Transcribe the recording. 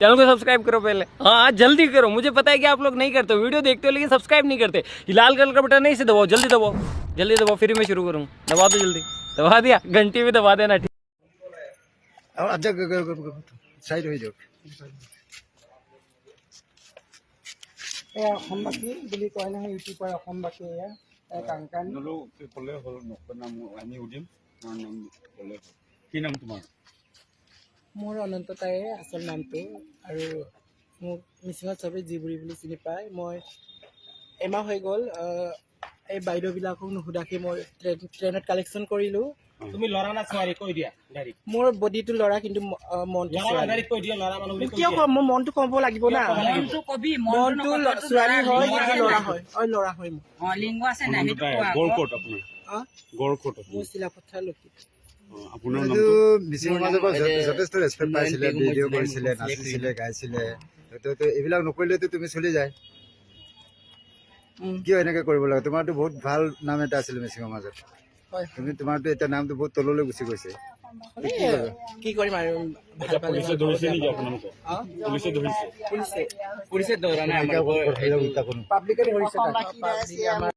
Channel को subscribe करो पहले। हाँ जल्दी करो, मुझे पता है कि आप लोग नहीं करते हो, वीडियो देखते हो लेकिन सब्सक्राइब नहीं करते। ये लाल कलर का बटन नहीं से दबाओ, जल्दी दबाओ, जल्दी दबाओ, फिर मैं शुरू करूँ। दबा दो जल्दी, दबा दिया, घंटी भी दबा देना। ठीक সাইড হয়ে যাওক অসমবাসী বুলি কয় নহয় ইউটিউবৰ অসমবাসী কাংকান ক'লে হ'ল নাম আমি সুধিম তোমাৰ নাম ক'লে হ'ল কি নাম তোমাৰ মোৰ অনন্ত তায়ে আচল নামটো আৰু মোক মিচিঙত চবেই জিবুৰি বুলি চিনি পায় মই এমাহ হৈ গ'ল এই বাইদেউবিলাকক নুসুধাকৈ মই ট্ৰেইনত কালেকশ্যন কৰিলোঁ তুমি লৰা না ছোৱালী কৈ দিয়া ডাইৰেক্ট মোৰ বডিটো ল'ৰা কিন্তু মনটো লৰা ডাইৰেক্ট কৈ দিয়া লৰা মানুহ বুলি কৈ কিয় দিয়া কম মোৰ মনটো ক'ব লাগিব না মনটো কবি মনটো ছোৱালী হয় কিন্তু ল'ৰা হয় ল'ৰা হয় মোৰ লিংগ আছে না সেইটো গড়কোট আপোনাৰ গড়কোট মোৰ চিলাপথাৰ লক্ষী আপোনাৰ এইটো নামটো মিচিং সমাজৰ পৰা যথেষ্ট ৰেচপেক্ট পাইছিলে ভিডিঅ' কৰিছিলে নাচিছিলে গাইছিলে তো এইবিলাক নকৰিলেতো তুমি চলি যায় কিয় এনেকৈ কৰিব লাগে তোমাৰতো বহুত ভাল নাম এটা আছিলে মিচিং সমাজত হয় তুমি তোমাৰতো এতিয়া নামটো বহুত তললৈ গুচি গৈছে কি কৰিম আৰু ভাল পালে পুলিচে ধৰিছে নেকি আপোনালোকক পুলিচে ধৰিছে পুলিচে ধৰা নাই পাব্লিকে ধৰিছে পাব্লিক আমাৰ